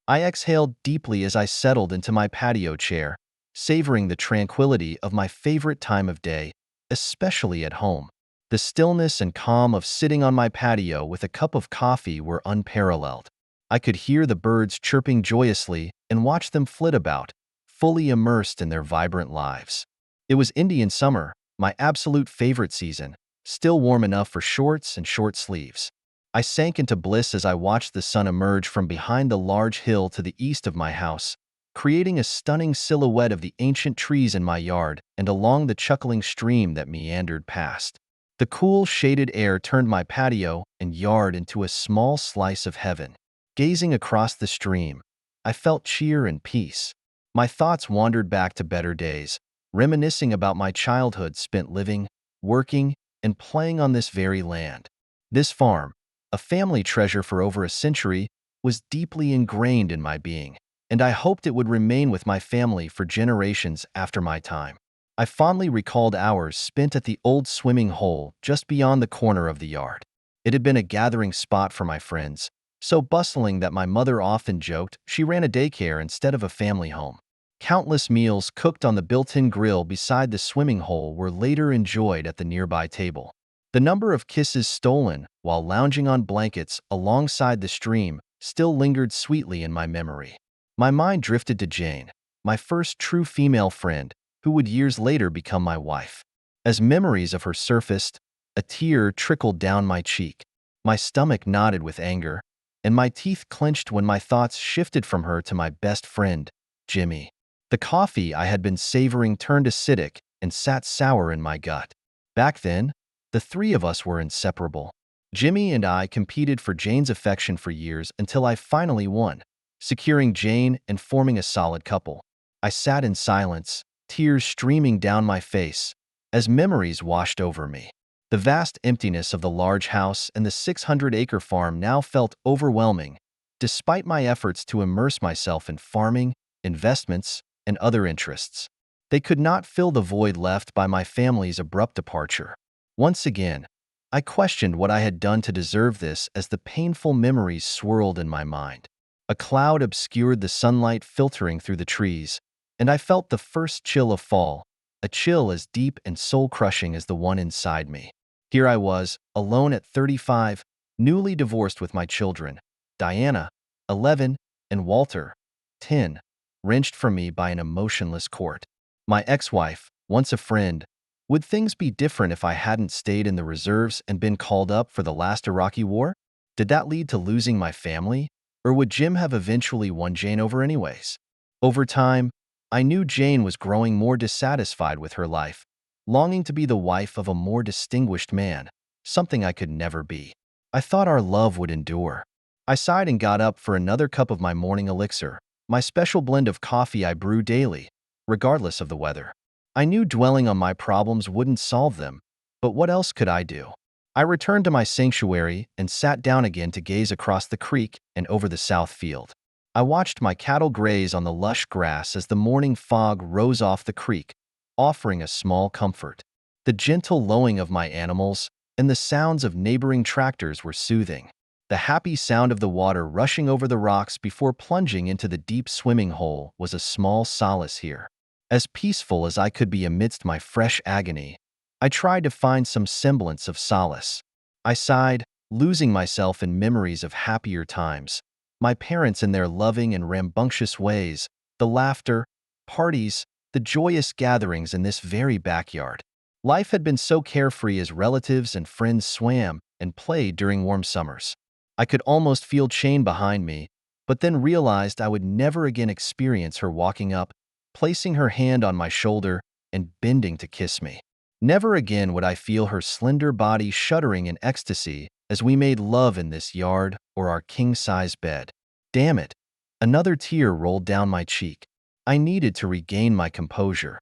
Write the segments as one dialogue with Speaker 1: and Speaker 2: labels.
Speaker 1: I exhaled deeply as I settled into my patio chair, savoring the tranquility of my favorite time of day, especially at home. The stillness and calm of sitting on my patio with a cup of coffee were unparalleled. I could hear the birds chirping joyously and watch them flit about, fully immersed in their vibrant lives. It was Indian summer, my absolute favorite season, still warm enough for shorts and short sleeves. I sank into bliss as I watched the sun emerge from behind the large hill to the east of my house, creating a stunning silhouette of the ancient trees in my yard and along the chuckling stream that meandered past. The cool, shaded air turned my patio and yard into a small slice of heaven. Gazing across the stream, I felt cheer and peace. My thoughts wandered back to better days, reminiscing about my childhood spent living, working, and playing on this very land. This farm, a family treasure for over a century, was deeply ingrained in my being, and I hoped it would remain with my family for generations after my time. I fondly recalled hours spent at the old swimming hole just beyond the corner of the yard. It had been a gathering spot for my friends, so bustling that my mother often joked she ran a daycare instead of a family home. Countless meals cooked on the built-in grill beside the swimming hole were later enjoyed at the nearby table. The number of kisses stolen while lounging on blankets alongside the stream still lingered sweetly in my memory. My mind drifted to Jane, my first true female friend, who would years later become my wife. As memories of her surfaced, a tear trickled down my cheek. My stomach knotted with anger, and my teeth clenched when my thoughts shifted from her to my best friend, Jimmy. The coffee I had been savoring turned acidic and sat sour in my gut. Back then, the three of us were inseparable. Jimmy and I competed for Jane's affection for years until I finally won, securing Jane and forming a solid couple. I sat in silence, tears streaming down my face, as memories washed over me. The vast emptiness of the large house and the 600-acre farm now felt overwhelming, despite my efforts to immerse myself in farming, investments, and other interests. They could not fill the void left by my family's abrupt departure. Once again, I questioned what I had done to deserve this as the painful memories swirled in my mind. A cloud obscured the sunlight filtering through the trees, and I felt the first chill of fall, a chill as deep and soul-crushing as the one inside me. Here I was, alone at 35, newly divorced with my children, Diana, 11, and Walter, 10, wrenched from me by an emotionless court. My ex-wife, once a friend, would things be different if I hadn't stayed in the reserves and been called up for the last Iraqi war? Did that lead to losing my family? Or would Jim have eventually won Jane over anyways? Over time, I knew Jane was growing more dissatisfied with her life, longing to be the wife of a more distinguished man, something I could never be. I thought our love would endure. I sighed and got up for another cup of my morning elixir, my special blend of coffee I brew daily, regardless of the weather. I knew dwelling on my problems wouldn't solve them, but what else could I do? I returned to my sanctuary and sat down again to gaze across the creek and over the south field. I watched my cattle graze on the lush grass as the morning fog rose off the creek, offering a small comfort. The gentle lowing of my animals and the sounds of neighboring tractors were soothing. The happy sound of the water rushing over the rocks before plunging into the deep swimming hole was a small solace here. As peaceful as I could be amidst my fresh agony, I tried to find some semblance of solace. I sighed, losing myself in memories of happier times. My parents in their loving and rambunctious ways, the laughter, parties, the joyous gatherings in this very backyard. Life had been so carefree as relatives and friends swam and played during warm summers. I could almost feel Jane behind me, but then realized I would never again experience her walking up, placing her hand on my shoulder, and bending to kiss me. Never again would I feel her slender body shuddering in ecstasy as we made love in this yard or our king-size bed. Damn it! Another tear rolled down my cheek. I needed to regain my composure.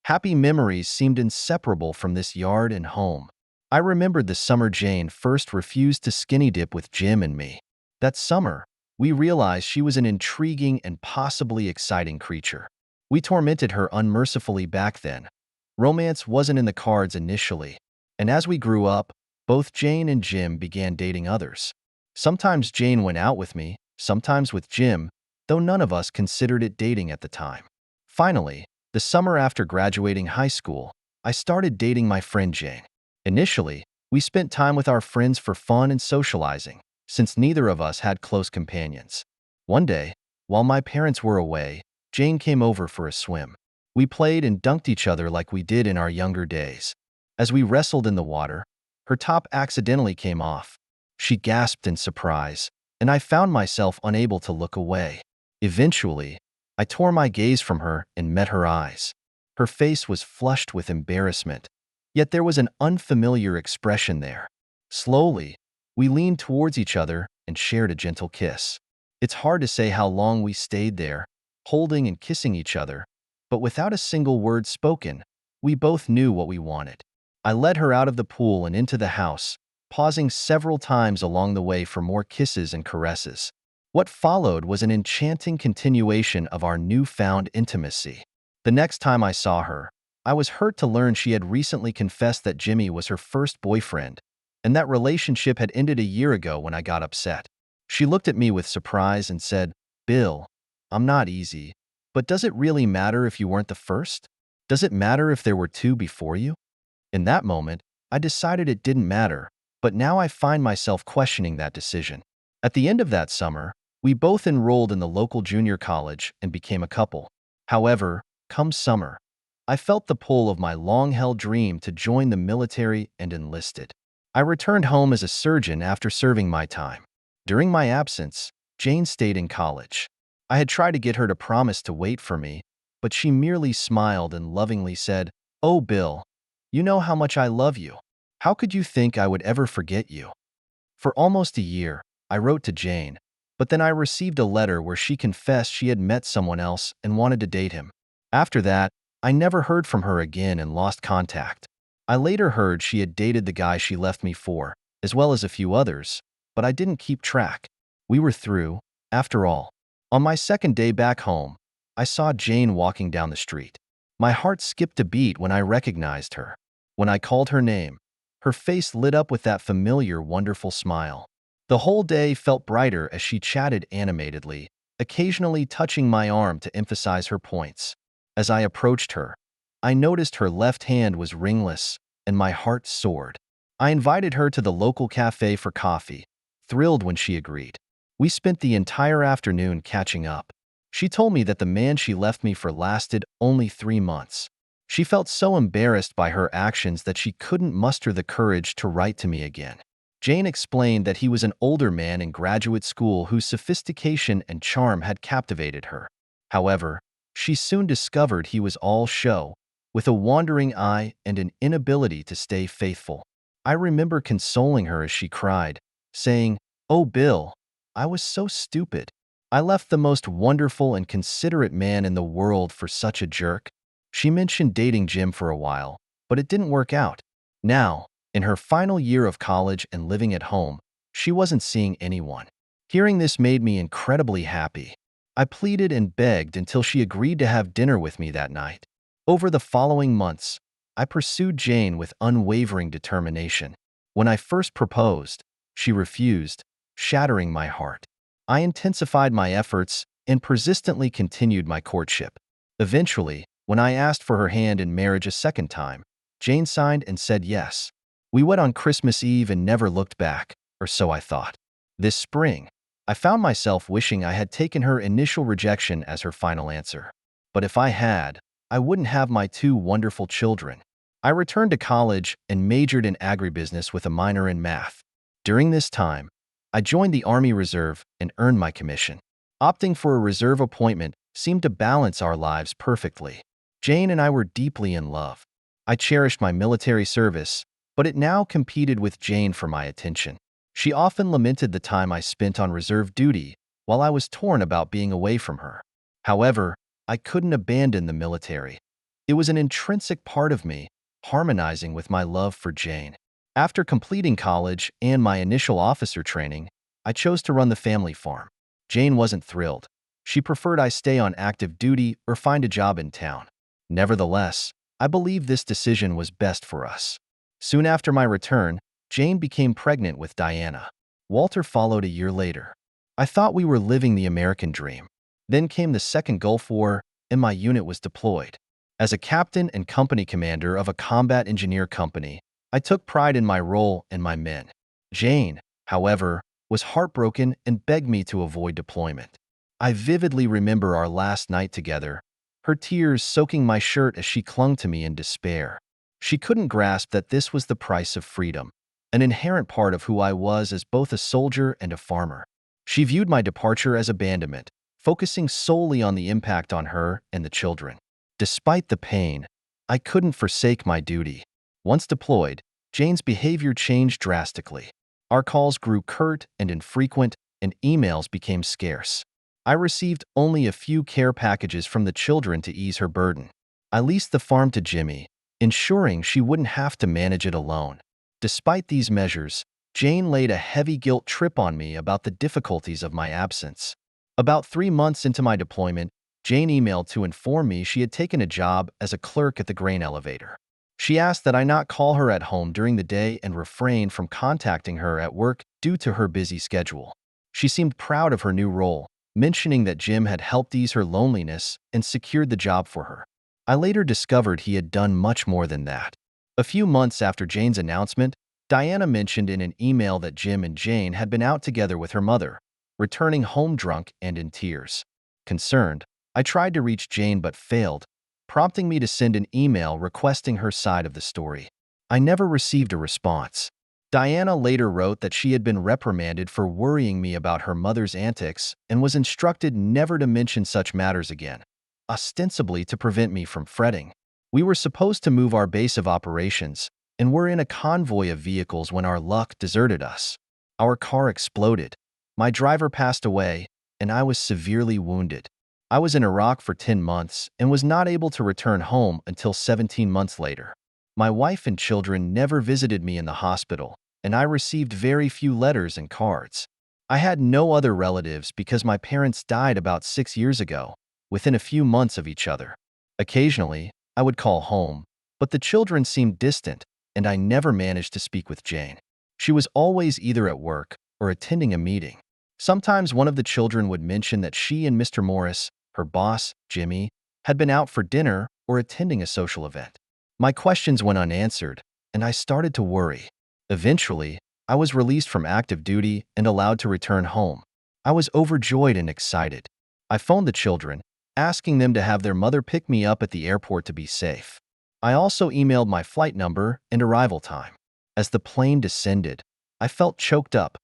Speaker 1: Happy memories seemed inseparable from this yard and home. I remembered the summer Jane first refused to skinny dip with Jim and me. That summer, we realized she was an intriguing and possibly exciting creature. We tormented her unmercifully back then. Romance wasn't in the cards initially, and as we grew up, both Jane and Jim began dating others. Sometimes Jane went out with me, sometimes with Jim, though none of us considered it dating at the time. Finally, the summer after graduating high school, I started dating my friend Jane. Initially, we spent time with our friends for fun and socializing, since neither of us had close companions. One day, while my parents were away, Jane came over for a swim. We played and dunked each other like we did in our younger days. As we wrestled in the water, her top accidentally came off. She gasped in surprise, and I found myself unable to look away. Eventually, I tore my gaze from her and met her eyes. Her face was flushed with embarrassment, yet there was an unfamiliar expression there. Slowly, we leaned towards each other and shared a gentle kiss. It's hard to say how long we stayed there, holding and kissing each other, but without a single word spoken, we both knew what we wanted. I led her out of the pool and into the house, pausing several times along the way for more kisses and caresses. What followed was an enchanting continuation of our newfound intimacy. The next time I saw her, I was hurt to learn she had recently confessed that Jimmy was her first boyfriend, and that relationship had ended a year ago when I got upset. She looked at me with surprise and said, "Bill, I'm not easy, but does it really matter if you weren't the first? Does it matter if there were two before you?" In that moment, I decided it didn't matter, but now I find myself questioning that decision. At the end of that summer, we both enrolled in the local junior college and became a couple. However, come summer, I felt the pull of my long-held dream to join the military and enlisted. I returned home as a surgeon after serving my time. During my absence, Jane stayed in college. I had tried to get her to promise to wait for me, but she merely smiled and lovingly said, "Oh, Bill, you know how much I love you. How could you think I would ever forget you?" For almost a year, I wrote to Jane, but then I received a letter where she confessed she had met someone else and wanted to date him. After that, I never heard from her again and lost contact. I later heard she had dated the guy she left me for, as well as a few others, but I didn't keep track. We were through, after all. On my second day back home, I saw Jane walking down the street. My heart skipped a beat when I recognized her. When I called her name, her face lit up with that familiar, wonderful smile. The whole day felt brighter as she chatted animatedly, occasionally touching my arm to emphasize her points. As I approached her, I noticed her left hand was ringless, and my heart soared. I invited her to the local cafe for coffee, thrilled when she agreed. We spent the entire afternoon catching up. She told me that the man she left me for lasted only 3 months. She felt so embarrassed by her actions that she couldn't muster the courage to write to me again. Jane explained that he was an older man in graduate school whose sophistication and charm had captivated her. However, she soon discovered he was all show, with a wandering eye and an inability to stay faithful. I remember consoling her as she cried, saying, "Oh, Bill, I was so stupid. I left the most wonderful and considerate man in the world for such a jerk." She mentioned dating Jim for a while, but it didn't work out. Now, in her final year of college and living at home, she wasn't seeing anyone. Hearing this made me incredibly happy. I pleaded and begged until she agreed to have dinner with me that night. Over the following months, I pursued Jane with unwavering determination. When I first proposed, she refused, shattering my heart. I intensified my efforts and persistently continued my courtship. Eventually, when I asked for her hand in marriage a second time, Jane signed and said yes. We wed on Christmas Eve and never looked back, or so I thought. This spring, I found myself wishing I had taken her initial rejection as her final answer. But if I had, I wouldn't have my 2 wonderful children. I returned to college and majored in agribusiness with a minor in math. During this time, I joined the Army Reserve and earned my commission. Opting for a reserve appointment seemed to balance our lives perfectly. Jane and I were deeply in love. I cherished my military service, but it now competed with Jane for my attention. She often lamented the time I spent on reserve duty while I was torn about being away from her. However, I couldn't abandon the military. It was an intrinsic part of me, harmonizing with my love for Jane. After completing college and my initial officer training, I chose to run the family farm. Jane wasn't thrilled. She preferred I stay on active duty or find a job in town. Nevertheless, I believed this decision was best for us. Soon after my return, Jane became pregnant with Diana. Walter followed a year later. I thought we were living the American dream. Then came the Second Gulf War, and my unit was deployed. As a captain and company commander of a combat engineer company, I took pride in my role and my men. Jane, however, was heartbroken and begged me to avoid deployment. I vividly remember our last night together, her tears soaking my shirt as she clung to me in despair. She couldn't grasp that this was the price of freedom, an inherent part of who I was as both a soldier and a farmer. She viewed my departure as abandonment, focusing solely on the impact on her and the children. Despite the pain, I couldn't forsake my duty. Once deployed, Jane's behavior changed drastically. Our calls grew curt and infrequent, and emails became scarce. I received only a few care packages from the children to ease her burden. I leased the farm to Jimmy, ensuring she wouldn't have to manage it alone. Despite these measures, Jane laid a heavy guilt trip on me about the difficulties of my absence. About 3 months into my deployment, Jane emailed to inform me she had taken a job as a clerk at the grain elevator. She asked that I not call her at home during the day and refrain from contacting her at work due to her busy schedule. She seemed proud of her new role, mentioning that Jim had helped ease her loneliness and secured the job for her. I later discovered he had done much more than that. A few months after Jane's announcement, Diana mentioned in an email that Jim and Jane had been out together with her mother, returning home drunk and in tears. Concerned, I tried to reach Jane but failed, prompting me to send an email requesting her side of the story. I never received a response. Diana later wrote that she had been reprimanded for worrying me about her mother's antics and was instructed never to mention such matters again, ostensibly to prevent me from fretting. We were supposed to move our base of operations and were in a convoy of vehicles when our luck deserted us. Our car exploded. My driver passed away, and I was severely wounded. I was in Iraq for 10 months and was not able to return home until 17 months later. My wife and children never visited me in the hospital, and I received very few letters and cards. I had no other relatives because my parents died about 6 years ago, within a few months of each other. Occasionally, I would call home, but the children seemed distant, and I never managed to speak with Jane. She was always either at work or attending a meeting. Sometimes one of the children would mention that she and Mr. Morris, her boss, Jimmy, had been out for dinner or attending a social event. My questions went unanswered, and I started to worry. Eventually, I was released from active duty and allowed to return home. I was overjoyed and excited. I phoned the children, asking them to have their mother pick me up at the airport to be safe. I also emailed my flight number and arrival time. As the plane descended, I felt choked up.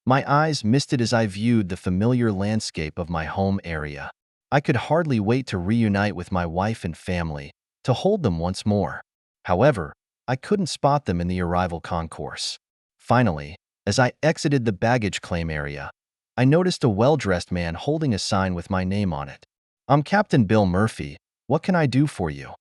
Speaker 1: My eyes misted as I viewed the familiar landscape of my home area. I could hardly wait to reunite with my wife and family, to hold them once more. However, I couldn't spot them in the arrival concourse. Finally, as I exited the baggage claim area, I noticed a well-dressed man holding a sign with my name on it. "I'm Captain Bill Murphy. What can I do for you?"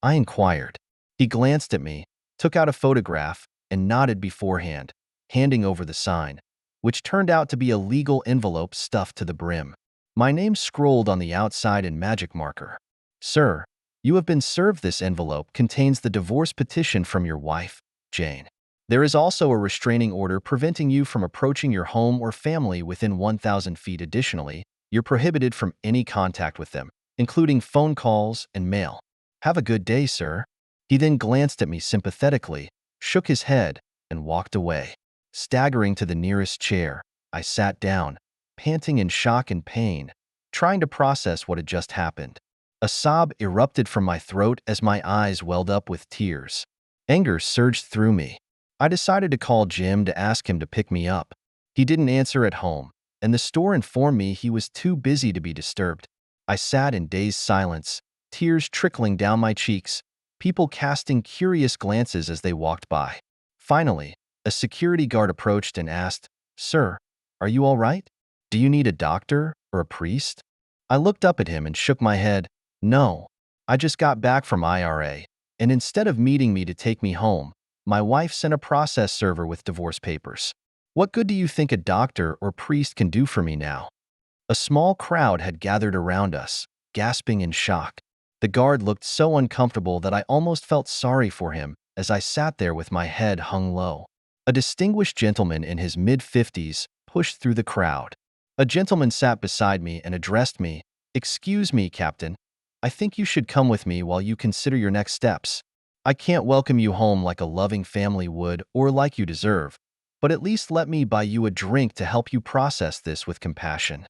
Speaker 1: I inquired. He glanced at me, took out a photograph, and nodded beforehand, handing over the sign, which turned out to be a legal envelope stuffed to the brim. My name scrolled on the outside in magic marker. "Sir, you have been served. This envelope contains the divorce petition from your wife, Jane. There is also a restraining order preventing you from approaching your home or family within 1,000 feet. Additionally, you're prohibited from any contact with them, including phone calls and mail. Have a good day, sir." He then glanced at me sympathetically, shook his head, and walked away. Staggering to the nearest chair, I sat down, panting in shock and pain, trying to process what had just happened. A sob erupted from my throat as my eyes welled up with tears. Anger surged through me. I decided to call Jim to ask him to pick me up. He didn't answer at home, and the store informed me he was too busy to be disturbed. I sat in dazed silence, tears trickling down my cheeks, people casting curious glances as they walked by. Finally, a security guard approached and asked, "Sir, are you all right? Do you need a doctor or a priest?" I looked up at him and shook my head. "No, I just got back from IRA, and instead of meeting me to take me home, my wife sent a process server with divorce papers. What good do you think a doctor or priest can do for me now?" A small crowd had gathered around us, gasping in shock. The guard looked so uncomfortable that I almost felt sorry for him as I sat there with my head hung low. A distinguished gentleman in his mid-50s pushed through the crowd. A gentleman sat beside me and addressed me, "Excuse me, Captain. I think you should come with me while you consider your next steps. I can't welcome you home like a loving family would or like you deserve, but at least let me buy you a drink to help you process this with compassion."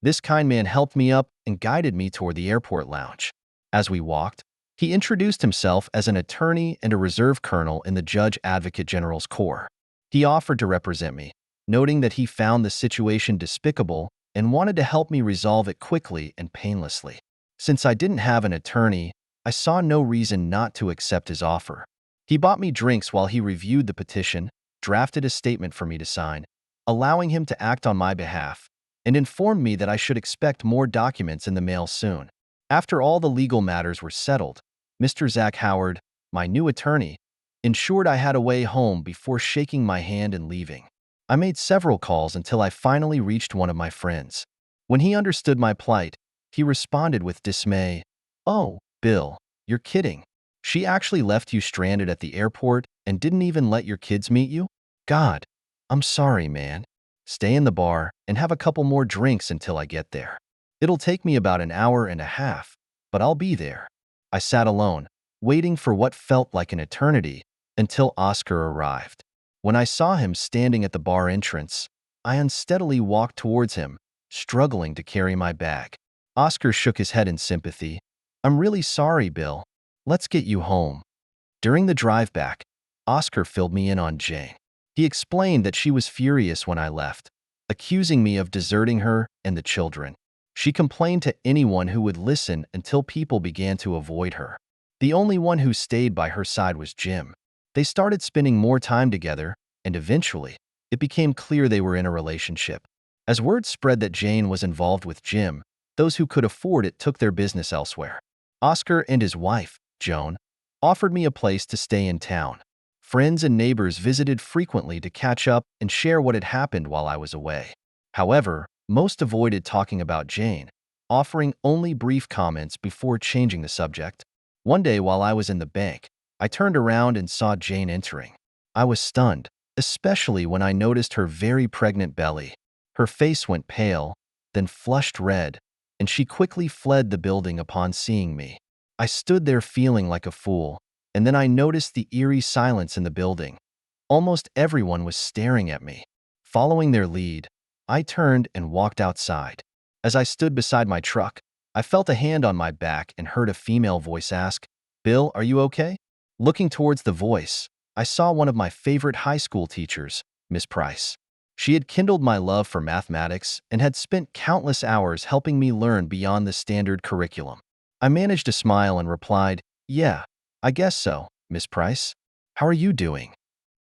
Speaker 1: This kind man helped me up and guided me toward the airport lounge. As we walked, he introduced himself as an attorney and a reserve colonel in the Judge Advocate General's Corps. He offered to represent me, noting that he found the situation despicable and wanted to help me resolve it quickly and painlessly. Since I didn't have an attorney, I saw no reason not to accept his offer. He bought me drinks while he reviewed the petition, drafted a statement for me to sign, allowing him to act on my behalf, and informed me that I should expect more documents in the mail soon. After all the legal matters were settled, Mr. Zach Howard, my new attorney, ensured I had a way home before shaking my hand and leaving. I made several calls until I finally reached one of my friends. When he understood my plight, he responded with dismay, "Oh, Bill, you're kidding. She actually left you stranded at the airport and didn't even let your kids meet you? God, I'm sorry, man. Stay in the bar and have a couple more drinks until I get there. It'll take me about an hour and a half, but I'll be there." I sat alone, waiting for what felt like an eternity until Oscar arrived. When I saw him standing at the bar entrance, I unsteadily walked towards him, struggling to carry my bag. Oscar shook his head in sympathy. "I'm really sorry, Bill. Let's get you home." During the drive back, Oscar filled me in on Jane. He explained that she was furious when I left, accusing me of deserting her and the children. She complained to anyone who would listen until people began to avoid her. The only one who stayed by her side was Jim. They started spending more time together, and eventually, it became clear they were in a relationship. As word spread that Jane was involved with Jim, those who could afford it took their business elsewhere. Oscar and his wife, Joan, offered me a place to stay in town. Friends and neighbors visited frequently to catch up and share what had happened while I was away. However, most avoided talking about Jane, offering only brief comments before changing the subject. One day while I was in the bank, I turned around and saw Jane entering. I was stunned, especially when I noticed her very pregnant belly. Her face went pale, then flushed red, and she quickly fled the building upon seeing me. I stood there feeling like a fool, and then I noticed the eerie silence in the building. Almost everyone was staring at me. Following their lead, I turned and walked outside. As I stood beside my truck, I felt a hand on my back and heard a female voice ask, "Bill, are you okay?" Looking towards the voice, I saw one of my favorite high school teachers, Miss Price. She had kindled my love for mathematics and had spent countless hours helping me learn beyond the standard curriculum. I managed to smile and replied, "Yeah, I guess so, Miss Price. How are you doing?"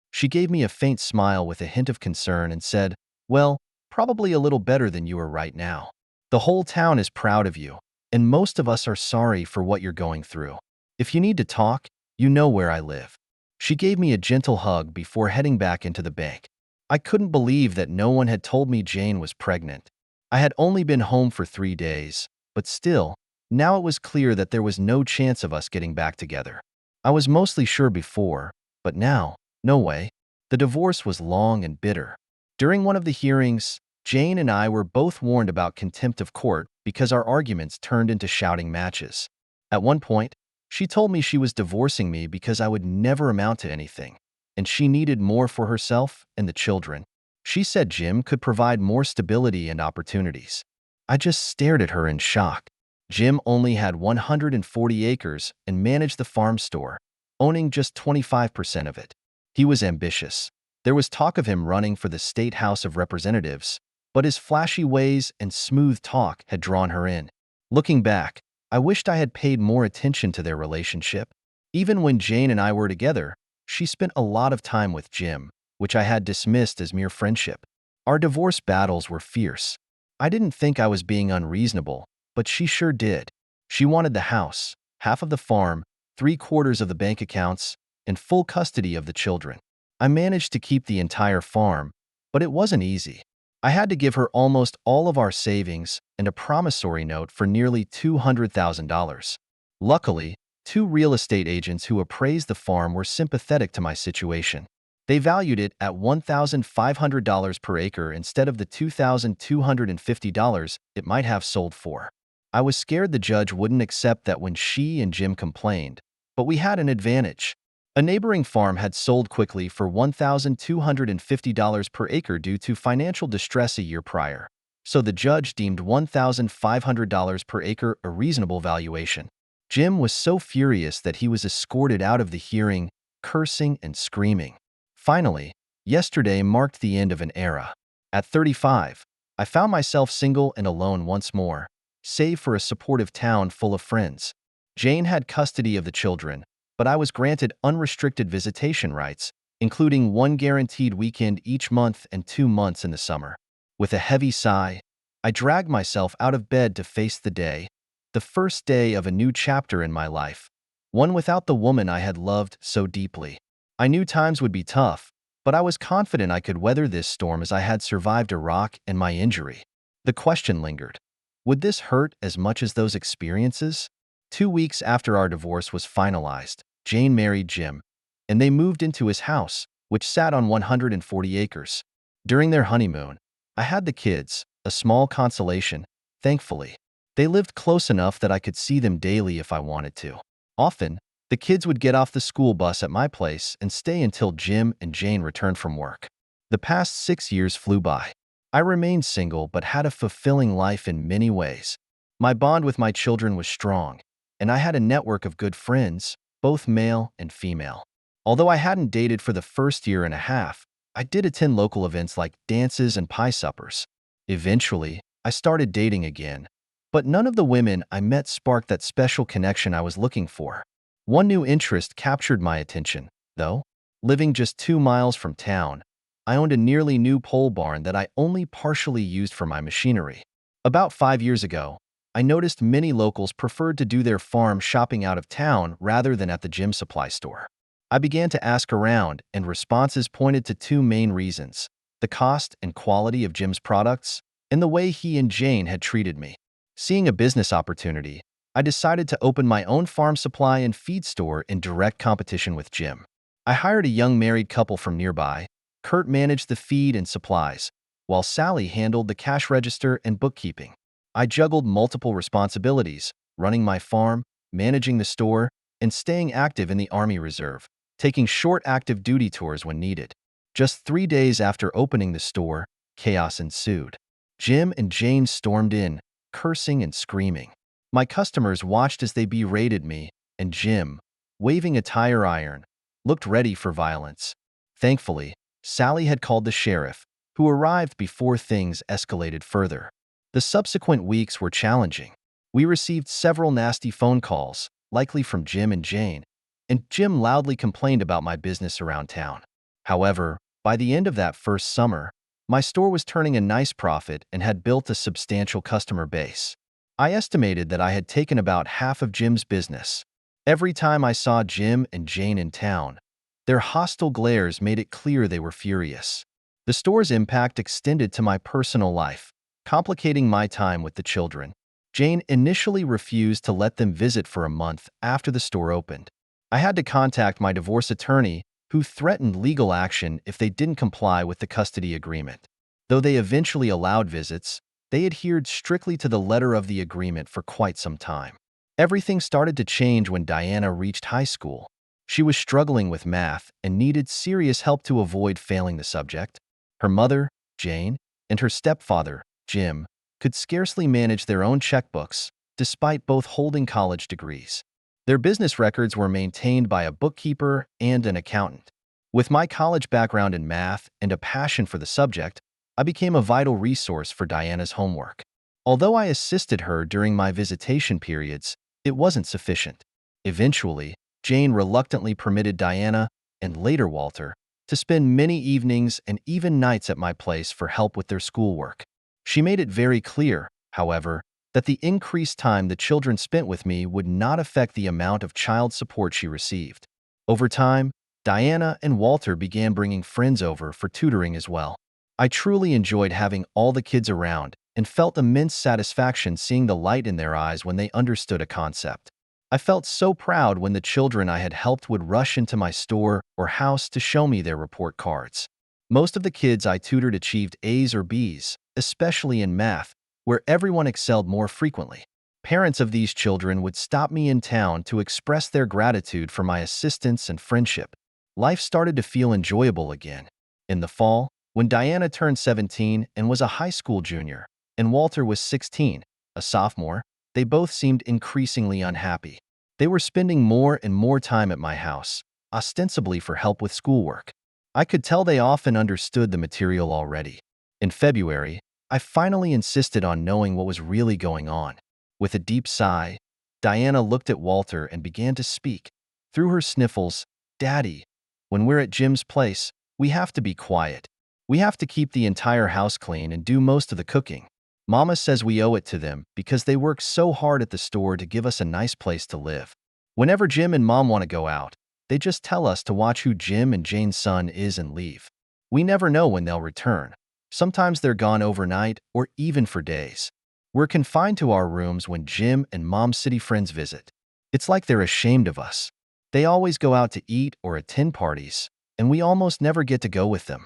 Speaker 1: She gave me a faint smile with a hint of concern and said, "Well, probably a little better than you are right now. The whole town is proud of you, and most of us are sorry for what you're going through. If you need to talk, you know where I live." She gave me a gentle hug before heading back into the bank. I couldn't believe that no one had told me Jane was pregnant. I had only been home for 3 days, but still, now it was clear that there was no chance of us getting back together. I was mostly sure before, but now, no way. The divorce was long and bitter. During one of the hearings, Jane and I were both warned about contempt of court because our arguments turned into shouting matches. At one point, she told me she was divorcing me because I would never amount to anything, and she needed more for herself and the children. She said Jim could provide more stability and opportunities. I just stared at her in shock. Jim only had 140 acres and managed the farm store, owning just 25% of it. He was ambitious. There was talk of him running for the State House of Representatives, but his flashy ways and smooth talk had drawn her in. Looking back, I wished I had paid more attention to their relationship. Even when Jane and I were together, she spent a lot of time with Jim, which I had dismissed as mere friendship. Our divorce battles were fierce. I didn't think I was being unreasonable, but she sure did. She wanted the house, half of the farm, 3/4 of the bank accounts, and full custody of the children. I managed to keep the entire farm, but it wasn't easy. I had to give her almost all of our savings and a promissory note for nearly $200,000. Luckily, 2 real estate agents who appraised the farm were sympathetic to my situation. They valued it at $1,500 per acre instead of the $2,250 it might have sold for. I was scared the judge wouldn't accept that when she and Jim complained, but we had an advantage. A neighboring farm had sold quickly for $1,250 per acre due to financial distress a year prior, so the judge deemed $1,500 per acre a reasonable valuation. Jim was so furious that he was escorted out of the hearing, cursing and screaming. Finally, yesterday marked the end of an era. At 35, I found myself single and alone once more, save for a supportive town full of friends. Jane had custody of the children, but I was granted unrestricted visitation rights, including one guaranteed weekend each month and 2 months in the summer. With a heavy sigh, I dragged myself out of bed to face the day, the first day of a new chapter in my life, one without the woman I had loved so deeply. I knew times would be tough, but I was confident I could weather this storm as I had survived Iraq and my injury. The question lingered. Would this hurt as much as those experiences? 2 weeks after our divorce was finalized, Jane married Jim, and they moved into his house, which sat on 140 acres. During their honeymoon, I had the kids, a small consolation, thankfully. They lived close enough that I could see them daily if I wanted to. Often, the kids would get off the school bus at my place and stay until Jim and Jane returned from work. The past 6 years flew by. I remained single but had a fulfilling life in many ways. My bond with my children was strong, and I had a network of good friends, both male and female. Although I hadn't dated for the first year and a half, I did attend local events like dances and pie suppers. Eventually, I started dating again, but none of the women I met sparked that special connection I was looking for. One new interest captured my attention, though. Living just 2 miles from town, I owned a nearly new pole barn that I only partially used for my machinery. About 5 years ago, I noticed many locals preferred to do their farm shopping out of town rather than at the gym supply store. I began to ask around, and responses pointed to 2 main reasons: the cost and quality of Jim's products, and the way he and Jane had treated me. Seeing a business opportunity, I decided to open my own farm supply and feed store in direct competition with Jim. I hired a young married couple from nearby. Kurt managed the feed and supplies, while Sally handled the cash register and bookkeeping. I juggled multiple responsibilities, running my farm, managing the store, and staying active in the Army Reserve, taking short active duty tours when needed. Just 3 days after opening the store, chaos ensued. Jim and Jane stormed in, cursing and screaming. My customers watched as they berated me, and Jim, waving a tire iron, looked ready for violence. Thankfully, Sally had called the sheriff, who arrived before things escalated further. The subsequent weeks were challenging. We received several nasty phone calls, likely from Jim and Jane, and Jim loudly complained about my business around town. However, by the end of that first summer, my store was turning a nice profit and had built a substantial customer base. I estimated that I had taken about half of Jim's business. Every time I saw Jim and Jane in town, their hostile glares made it clear they were furious. The store's impact extended to my personal life, complicating my time with the children. Jane initially refused to let them visit for a month after the store opened. I had to contact my divorce attorney, who threatened legal action if they didn't comply with the custody agreement. Though they eventually allowed visits, they adhered strictly to the letter of the agreement for quite some time. Everything started to change when Diana reached high school. She was struggling with math and needed serious help to avoid failing the subject. Her mother, Jane, and her stepfather, Jim, could scarcely manage their own checkbooks, despite both holding college degrees. Their business records were maintained by a bookkeeper and an accountant. With my college background in math and a passion for the subject, I became a vital resource for Diana's homework. Although I assisted her during my visitation periods, it wasn't sufficient. Eventually, Jane reluctantly permitted Diana, and later Walter, to spend many evenings and even nights at my place for help with their schoolwork. She made it very clear, however, that the increased time the children spent with me would not affect the amount of child support she received. Over time, Diana and Walter began bringing friends over for tutoring as well. I truly enjoyed having all the kids around and felt immense satisfaction seeing the light in their eyes when they understood a concept. I felt so proud when the children I had helped would rush into my store or house to show me their report cards. Most of the kids I tutored achieved A's or B's, especially in math, where everyone excelled more frequently. Parents of these children would stop me in town to express their gratitude for my assistance and friendship. Life started to feel enjoyable again. In the fall, when Diana turned 17 and was a high school junior, and Walter was 16, a sophomore, they both seemed increasingly unhappy. They were spending more and more time at my house, ostensibly for help with schoolwork. I could tell they often understood the material already. In February, I finally insisted on knowing what was really going on. With a deep sigh, Diana looked at Walter and began to speak. Through her sniffles, "Daddy, when we're at Jim's place, we have to be quiet. We have to keep the entire house clean and do most of the cooking. Mama says we owe it to them because they work so hard at the store to give us a nice place to live. Whenever Jim and Mom want to go out, they just tell us to watch who Jim and Jane's son is and leave. We never know when they'll return. Sometimes they're gone overnight or even for days. We're confined to our rooms when Jim and Mom's city friends visit. It's like they're ashamed of us. They always go out to eat or attend parties, and we almost never get to go with them.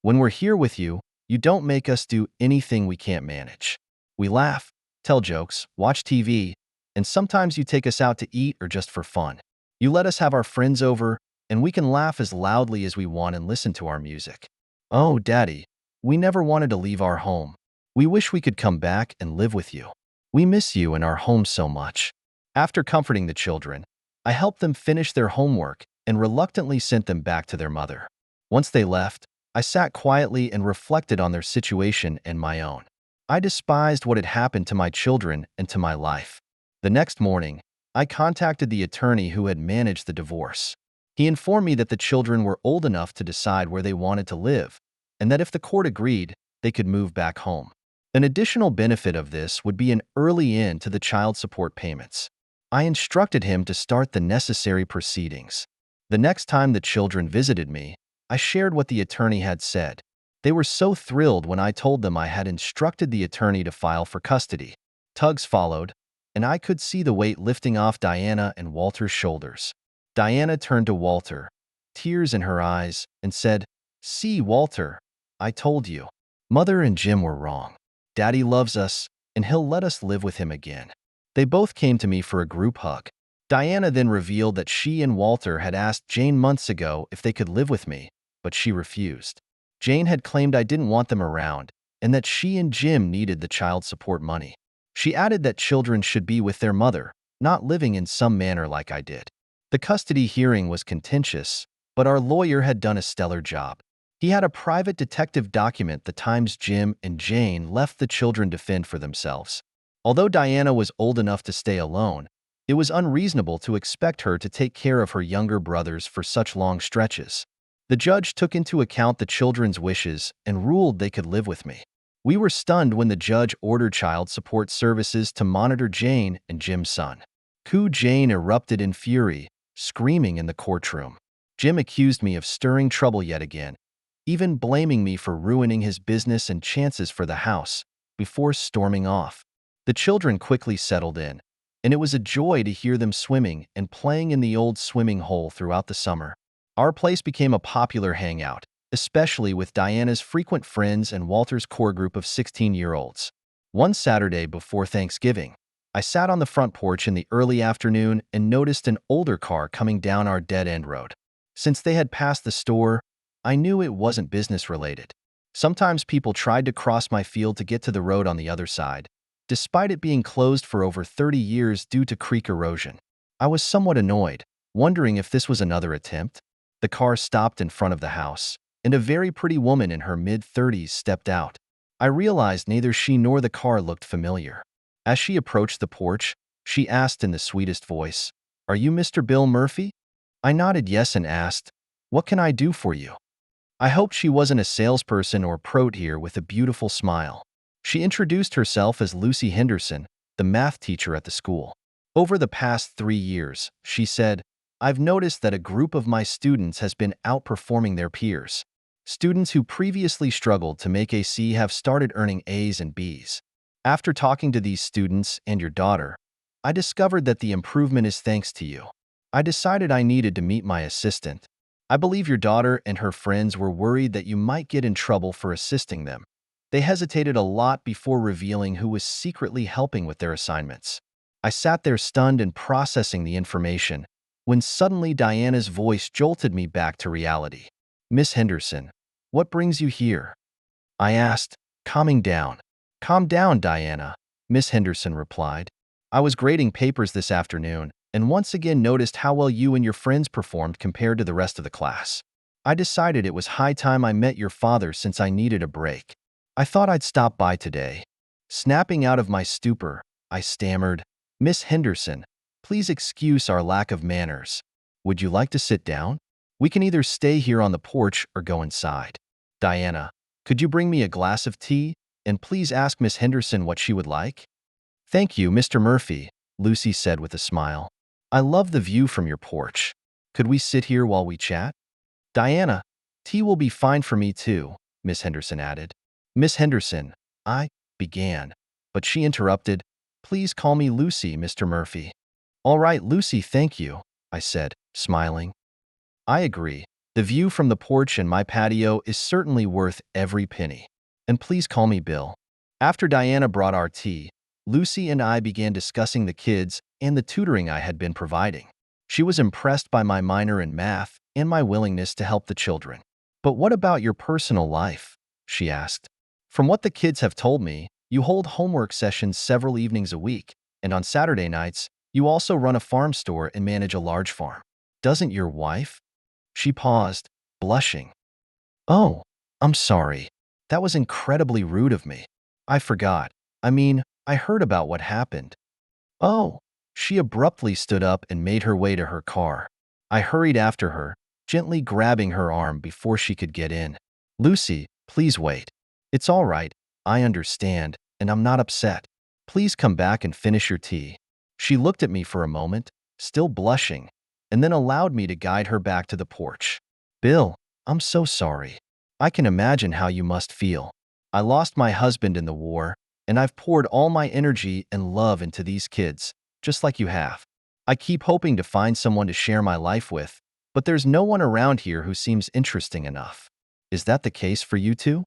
Speaker 1: When we're here with you, you don't make us do anything we can't manage. We laugh, tell jokes, watch TV, and sometimes you take us out to eat or just for fun. You let us have our friends over, and we can laugh as loudly as we want and listen to our music. Oh, Daddy, we never wanted to leave our home. We wish we could come back and live with you. We miss you and our home so much." After comforting the children, I helped them finish their homework and reluctantly sent them back to their mother. Once they left, I sat quietly and reflected on their situation and my own. I despised what had happened to my children and to my life. The next morning, I contacted the attorney who had managed the divorce. He informed me that the children were old enough to decide where they wanted to live, and that if the court agreed, they could move back home. An additional benefit of this would be an early end to the child support payments. I instructed him to start the necessary proceedings. The next time the children visited me, I shared what the attorney had said. They were so thrilled when I told them I had instructed the attorney to file for custody. Tugs followed, and I could see the weight lifting off Diana and Walter's shoulders. Diana turned to Walter, tears in her eyes, and said, "See, Walter, I told you. Mother and Jim were wrong. Daddy loves us, and he'll let us live with him again." They both came to me for a group hug. Diana then revealed that she and Walter had asked Jane months ago if they could live with me, but she refused. Jane had claimed I didn't want them around, and that she and Jim needed the child support money. She added that children should be with their mother, not living in some manner like I did. The custody hearing was contentious, but our lawyer had done a stellar job. He had a private detective document the times Jim and Jane left the children to fend for themselves. Although Diana was old enough to stay alone, it was unreasonable to expect her to take care of her younger brothers for such long stretches. The judge took into account the children's wishes and ruled they could live with me. We were stunned when the judge ordered child support services to monitor Jane and Jim's son. Jane erupted in fury, screaming in the courtroom. Jim accused me of stirring trouble yet again, even blaming me for ruining his business and chances for the house, before storming off. The children quickly settled in, and it was a joy to hear them swimming and playing in the old swimming hole throughout the summer. Our place became a popular hangout, especially with Diana's frequent friends and Walter's core group of 16-year-olds. One Saturday before Thanksgiving, I sat on the front porch in the early afternoon and noticed an older car coming down our dead-end road. Since they had passed the store, I knew it wasn't business-related. Sometimes people tried to cross my field to get to the road on the other side, despite it being closed for over 30 years due to creek erosion. I was somewhat annoyed, wondering if this was another attempt. The car stopped in front of the house, and a very pretty woman in her mid-30s stepped out. I realized neither she nor the car looked familiar. As she approached the porch, she asked in the sweetest voice, "Are you Mr. Bill Murphy?" I nodded yes and asked, "What can I do for you?" I hoped she wasn't a salesperson or prot here with a beautiful smile. She introduced herself as Lucy Henderson, the math teacher at the school. "Over the past 3 years," she said, "I've noticed that a group of my students has been outperforming their peers. Students who previously struggled to make a C have started earning A's and B's. After talking to these students and your daughter, I discovered that the improvement is thanks to you. I decided I needed to meet my assistant. I believe your daughter and her friends were worried that you might get in trouble for assisting them. They hesitated a lot before revealing who was secretly helping with their assignments. I sat there stunned and processing the information, when suddenly Diana's voice jolted me back to reality. "Miss Henderson, what brings you here?" I asked, calming down. "Calm down, Diana," Miss Henderson replied. "I was grading papers this afternoon, and once again noticed how well you and your friends performed compared to the rest of the class. I decided it was high time I met your father since I needed a break. I thought I'd stop by today." Snapping out of my stupor, I stammered, "Miss Henderson, please excuse our lack of manners. Would you like to sit down? We can either stay here on the porch or go inside." "Diana, could you bring me a glass of tea? And please ask Miss Henderson what she would like?" "Thank you, Mr. Murphy," Lucy said with a smile. "I love the view from your porch. Could we sit here while we chat?" "Diana, tea will be fine for me too," Miss Henderson added. "Miss Henderson," I began, but she interrupted. "Please call me Lucy, Mr. Murphy." "All right, Lucy, thank you," I said, smiling. "I agree. The view from the porch and my patio is certainly worth every penny. And please call me Bill." After Diana brought our tea, Lucy and I began discussing the kids and the tutoring I had been providing. She was impressed by my minor in math and my willingness to help the children. "But what about your personal life?" she asked. "From what the kids have told me, you hold homework sessions several evenings a week, and on Saturday nights, you also run a farm store and manage a large farm. Doesn't your wife?" She paused, blushing. "Oh, I'm sorry. That was incredibly rude of me. I forgot. I heard about what happened." "Oh." She abruptly stood up and made her way to her car. I hurried after her, gently grabbing her arm before she could get in. "Lucy, please wait. It's all right. I understand, and I'm not upset. Please come back and finish your tea." She looked at me for a moment, still blushing, and then allowed me to guide her back to the porch. "Bill, I'm so sorry. I can imagine how you must feel. I lost my husband in the war, and I've poured all my energy and love into these kids, just like you have. I keep hoping to find someone to share my life with, but there's no one around here who seems interesting enough. Is that the case for you too?"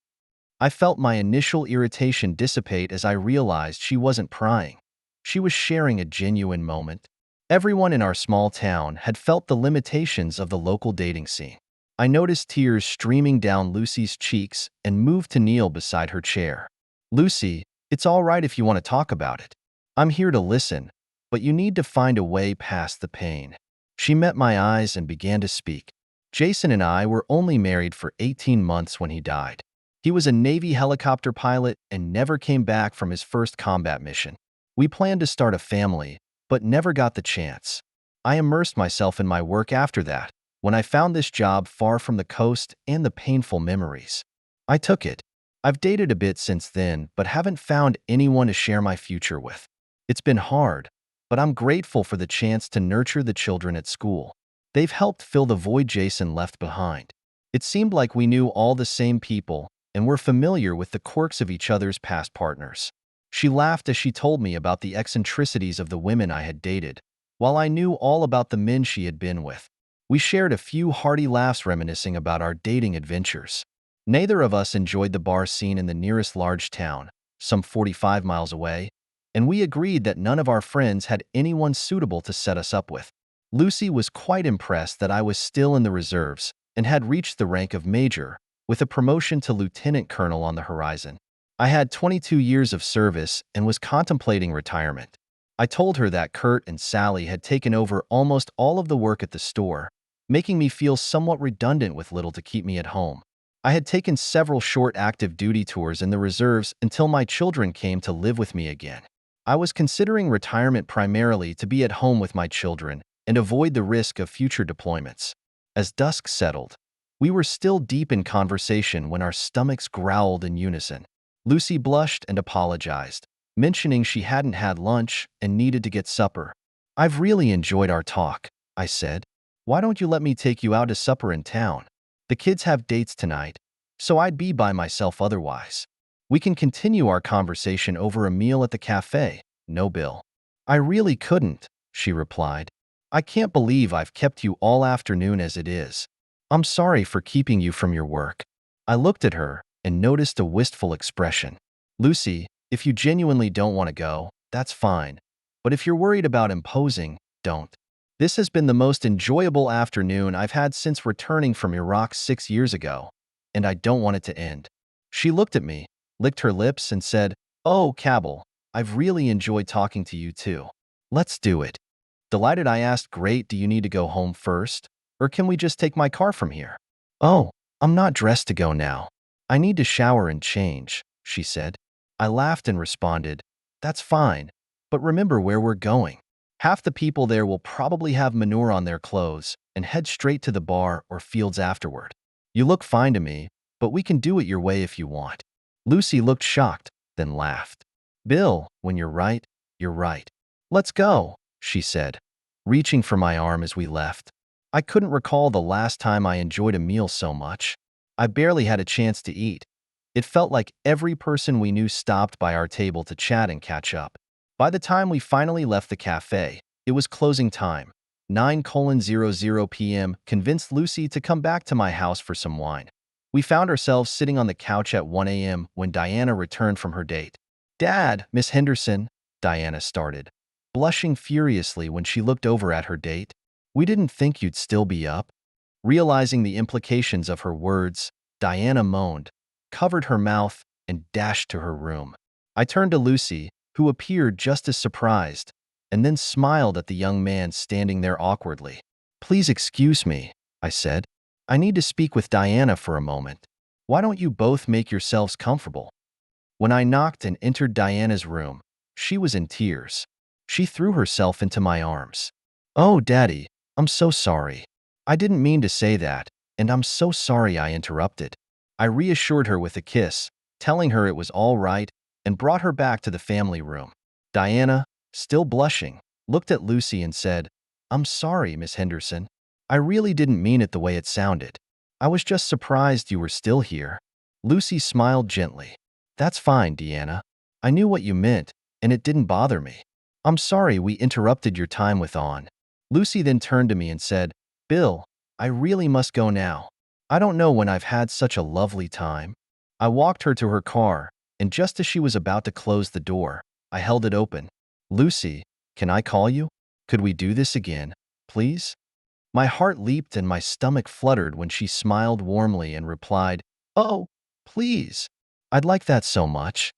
Speaker 1: I felt my initial irritation dissipate as I realized she wasn't prying. She was sharing a genuine moment. Everyone in our small town had felt the limitations of the local dating scene. I noticed tears streaming down Lucy's cheeks and moved to kneel beside her chair. "Lucy, it's all right if you want to talk about it. I'm here to listen, but you need to find a way past the pain." She met my eyes and began to speak. "Jason and I were only married for 18 months when he died. He was a Navy helicopter pilot and never came back from his first combat mission. We planned to start a family, but never got the chance. I immersed myself in my work after that, when I found this job far from the coast and the painful memories. I took it. I've dated a bit since then, but haven't found anyone to share my future with. It's been hard, but I'm grateful for the chance to nurture the children at school. They've helped fill the void Jason left behind. It seemed like we knew all the same people and were familiar with the quirks of each other's past partners." She laughed as she told me about the eccentricities of the women I had dated, while I knew all about the men she had been with. We shared a few hearty laughs reminiscing about our dating adventures. Neither of us enjoyed the bar scene in the nearest large town, some 45 miles away, and we agreed that none of our friends had anyone suitable to set us up with. Lucy was quite impressed that I was still in the reserves and had reached the rank of major, with a promotion to lieutenant colonel on the horizon. I had 22 years of service and was contemplating retirement. I told her that Kurt and Sally had taken over almost all of the work at the store, making me feel somewhat redundant with little to keep me at home. I had taken several short active duty tours in the reserves until my children came to live with me again. I was considering retirement primarily to be at home with my children and avoid the risk of future deployments. As dusk settled, we were still deep in conversation when our stomachs growled in unison. Lucy blushed and apologized, mentioning she hadn't had lunch and needed to get supper. "I've really enjoyed our talk," I said. "Why don't you let me take you out to supper in town? The kids have dates tonight, so I'd be by myself otherwise. We can continue our conversation over a meal at the cafe, no bill." "I really couldn't," she replied. "I can't believe I've kept you all afternoon as it is. I'm sorry for keeping you from your work." I looked at her and noticed a wistful expression. "Lucy, if you genuinely don't want to go, that's fine. But if you're worried about imposing, don't. This has been the most enjoyable afternoon I've had since returning from Iraq 6 years ago, and I don't want it to end. She looked at me, licked her lips, and said, "Oh, Cabell, I've really enjoyed talking to you too. Let's do it." Delighted, I asked, "Great, do you need to go home first? Or can we just take my car from here?" "Oh, I'm not dressed to go now. I need to shower and change," she said. I laughed and responded, "That's fine, but remember where we're going. Half the people there will probably have manure on their clothes and head straight to the bar or fields afterward. You look fine to me, but we can do it your way if you want." Lucy looked shocked, then laughed. "Bill, when you're right, you're right. Let's go," she said, reaching for my arm as we left. I couldn't recall the last time I enjoyed a meal so much. I barely had a chance to eat. It felt like every person we knew stopped by our table to chat and catch up. By the time we finally left the cafe, it was closing time. 9:00 p.m. convinced Lucy to come back to my house for some wine. We found ourselves sitting on the couch at 1 a.m. when Diana returned from her date. "Dad, Miss Henderson," Diana started, blushing furiously when she looked over at her date. "We didn't think you'd still be up." Realizing the implications of her words, Diana moaned, covered her mouth, and dashed to her room. I turned to Lucy, who appeared just as surprised, and then smiled at the young man standing there awkwardly. "Please excuse me," I said. "I need to speak with Diana for a moment. Why don't you both make yourselves comfortable?" When I knocked and entered Diana's room, she was in tears. She threw herself into my arms. "Oh, Daddy, I'm so sorry. I didn't mean to say that, and I'm so sorry I interrupted." I reassured her with a kiss, telling her it was all right, and brought her back to the family room. Diana, still blushing, looked at Lucy and said, "I'm sorry, Miss Henderson. I really didn't mean it the way it sounded. I was just surprised you were still here." Lucy smiled gently. "That's fine, Deanna. I knew what you meant, and it didn't bother me. I'm sorry we interrupted your time with On." Lucy then turned to me and said, "Bill, I really must go now. I don't know when I've had such a lovely time." I walked her to her car, and just as she was about to close the door, I held it open. "Lucy, can I call you? Could we do this again, please?" My heart leaped and my stomach fluttered when she smiled warmly and replied, "Oh, please. I'd like that so much."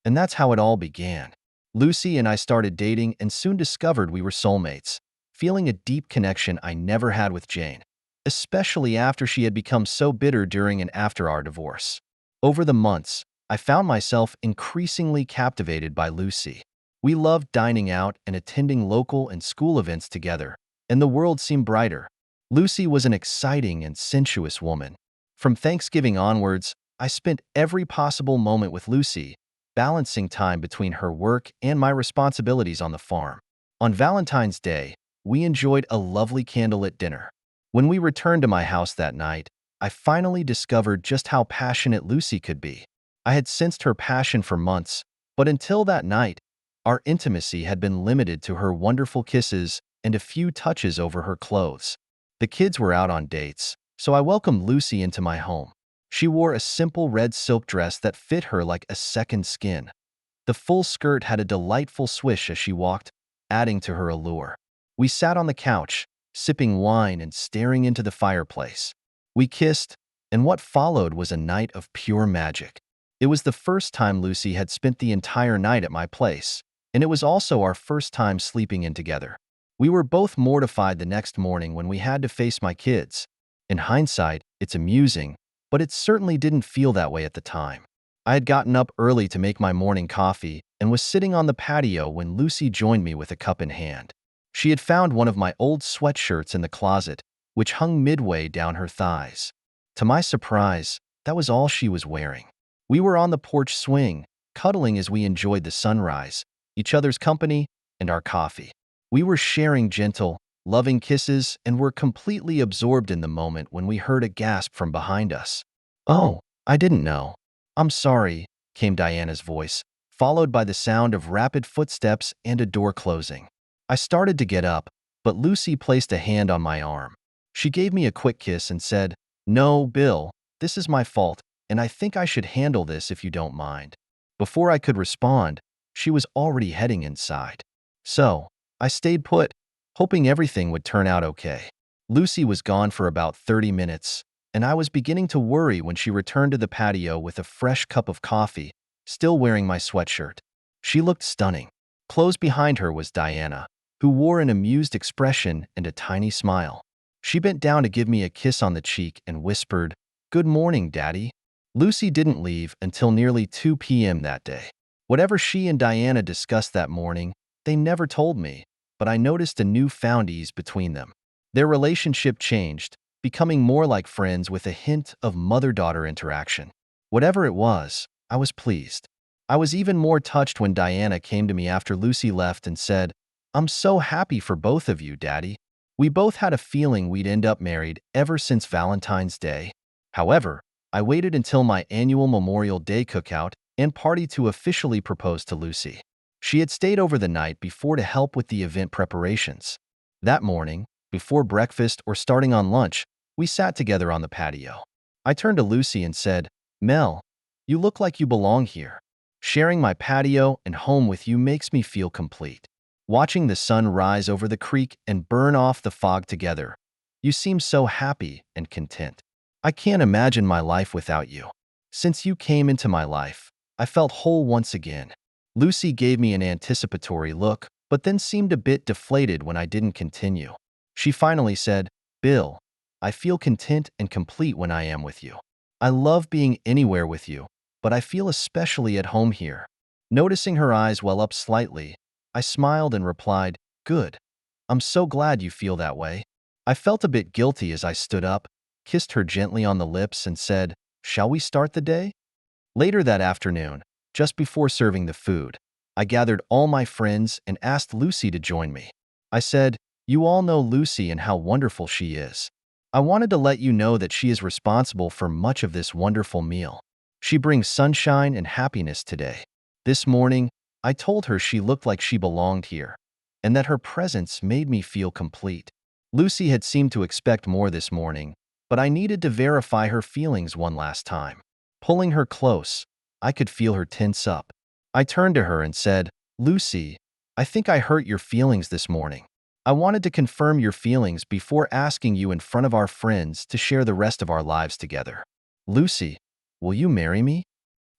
Speaker 1: And that's how it all began. Lucy and I started dating and soon discovered we were soulmates, feeling a deep connection I never had with Jane, especially after she had become so bitter during and after our divorce. Over the months, I found myself increasingly captivated by Lucy. We loved dining out and attending local and school events together, and the world seemed brighter. Lucy was an exciting and sensuous woman. From Thanksgiving onwards, I spent every possible moment with Lucy, balancing time between her work and my responsibilities on the farm. On Valentine's Day, we enjoyed a lovely candlelit dinner. When we returned to my house that night, I finally discovered just how passionate Lucy could be. I had sensed her passion for months, but until that night, our intimacy had been limited to her wonderful kisses and a few touches over her clothes. The kids were out on dates, so I welcomed Lucy into my home. She wore a simple red silk dress that fit her like a second skin. The full skirt had a delightful swish as she walked, adding to her allure. We sat on the couch, sipping wine and staring into the fireplace. We kissed, and what followed was a night of pure magic. It was the first time Lucy had spent the entire night at my place, and it was also our first time sleeping in together. We were both mortified the next morning when we had to face my kids. In hindsight, it's amusing, but it certainly didn't feel that way at the time. I had gotten up early to make my morning coffee and was sitting on the patio when Lucy joined me with a cup in hand. She had found one of my old sweatshirts in the closet, which hung midway down her thighs. To my surprise, that was all she was wearing. We were on the porch swing, cuddling as we enjoyed the sunrise, each other's company, and our coffee. We were sharing gentle, loving kisses and were completely absorbed in the moment when we heard a gasp from behind us. "Oh, I didn't know. I'm sorry," came Diana's voice, followed by the sound of rapid footsteps and a door closing. I started to get up, but Lucy placed a hand on my arm. She gave me a quick kiss and said, "No, Bill, this is my fault, and I think I should handle this if you don't mind." Before I could respond, she was already heading inside. So, I stayed put, hoping everything would turn out okay. Lucy was gone for about 30 minutes, and I was beginning to worry when she returned to the patio with a fresh cup of coffee, still wearing my sweatshirt. She looked stunning. Close behind her was Diana, who wore an amused expression and a tiny smile. She bent down to give me a kiss on the cheek and whispered, "Good morning, Daddy." Lucy didn't leave until nearly 2 p.m. that day. Whatever she and Diana discussed that morning, they never told me, but I noticed a newfound ease between them. Their relationship changed, becoming more like friends with a hint of mother-daughter interaction. Whatever it was, I was pleased. I was even more touched when Diana came to me after Lucy left and said, "I'm so happy for both of you, Daddy." We both had a feeling we'd end up married ever since Valentine's Day. However, I waited until my annual Memorial Day cookout and party to officially propose to Lucy. She had stayed over the night before to help with the event preparations. That morning, before breakfast or starting on lunch, we sat together on the patio. I turned to Lucy and said, "Mel, you look like you belong here. Sharing my patio and home with you makes me feel complete. Watching the sun rise over the creek and burn off the fog together, you seem so happy and content. I can't imagine my life without you. Since you came into my life, I felt whole once again." Lucy gave me an anticipatory look, but then seemed a bit deflated when I didn't continue. She finally said, "Bill, I feel content and complete when I am with you. I love being anywhere with you, but I feel especially at home here." Noticing her eyes well up slightly, I smiled and replied, "Good. I'm so glad you feel that way." I felt a bit guilty as I stood up, kissed her gently on the lips, and said, "Shall we start the day?" Later that afternoon, just before serving the food, I gathered all my friends and asked Lucy to join me. I said, "You all know Lucy and how wonderful she is. I wanted to let you know that she is responsible for much of this wonderful meal. She brings sunshine and happiness today." This morning, I told her she looked like she belonged here, and that her presence made me feel complete. Lucy had seemed to expect more this morning, but I needed to verify her feelings one last time. Pulling her close, I could feel her tense up. I turned to her and said, "Lucy, I think I hurt your feelings this morning. I wanted to confirm your feelings before asking you in front of our friends to share the rest of our lives together. Lucy, will you marry me?"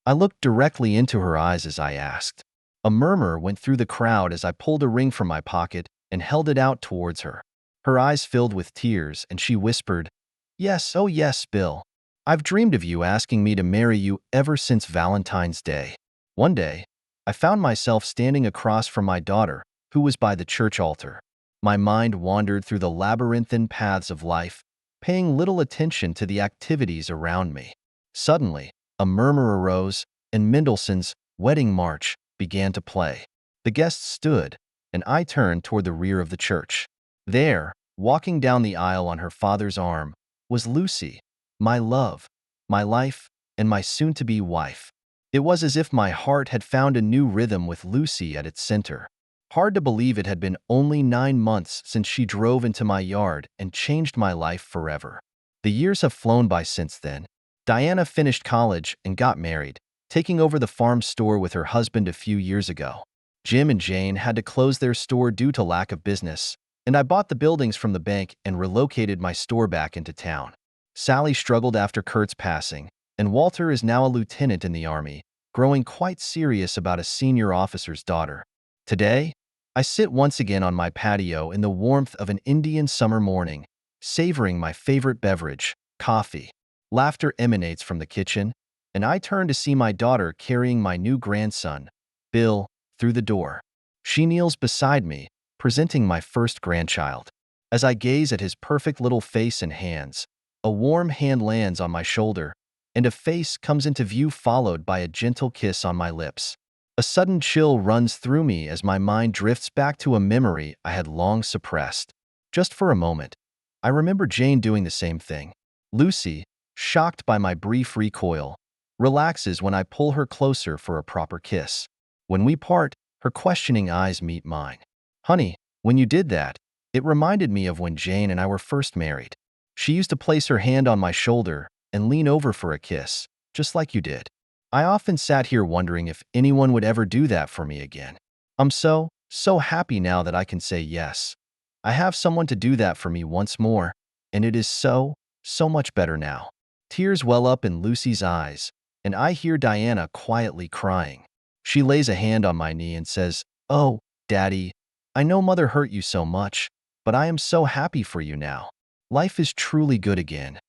Speaker 1: I looked directly into her eyes as I asked. A murmur went through the crowd as I pulled a ring from my pocket and held it out towards her. Her eyes filled with tears, and she whispered, "Yes, oh yes, Bill. I've dreamed of you asking me to marry you ever since Valentine's Day." One day, I found myself standing across from my daughter, who was by the church altar. My mind wandered through the labyrinthine paths of life, paying little attention to the activities around me. Suddenly, a murmur arose, and Mendelssohn's Wedding March began to play. The guests stood, and I turned toward the rear of the church. There, walking down the aisle on her father's arm, was Lucy, my love, my life, and my soon-to-be wife. It was as if my heart had found a new rhythm with Lucy at its center. Hard to believe it had been only 9 months since she drove into my yard and changed my life forever. The years have flown by since then. Diana finished college and got married, taking over the farm store with her husband a few years ago. Jim and Jane had to close their store due to lack of business, and I bought the buildings from the bank and relocated my store back into town. Sally struggled after Kurt's passing, and Walter is now a lieutenant in the Army, growing quite serious about a senior officer's daughter. Today, I sit once again on my patio in the warmth of an Indian summer morning, savoring my favorite beverage, coffee. Laughter emanates from the kitchen, and I turn to see my daughter carrying my new grandson, Bill, through the door. She kneels beside me, presenting my first grandchild. As I gaze at his perfect little face and hands, a warm hand lands on my shoulder, and a face comes into view followed by a gentle kiss on my lips. A sudden chill runs through me as my mind drifts back to a memory I had long suppressed. Just for a moment, I remember Jane doing the same thing. Lucy, shocked by my brief recoil, relaxes when I pull her closer for a proper kiss. When we part, her questioning eyes meet mine. "Honey, when you did that, it reminded me of when Jane and I were first married. She used to place her hand on my shoulder and lean over for a kiss, just like you did. I often sat here wondering if anyone would ever do that for me again. I'm so So happy now that I can say yes. I have someone to do that for me once more, and it is so much better now. Tears well up in Lucy's eyes, and I hear Diana quietly crying. She lays a hand on my knee and says, "Oh, Daddy, I know Mother hurt you so much, but I am so happy for you now. Life is truly good again,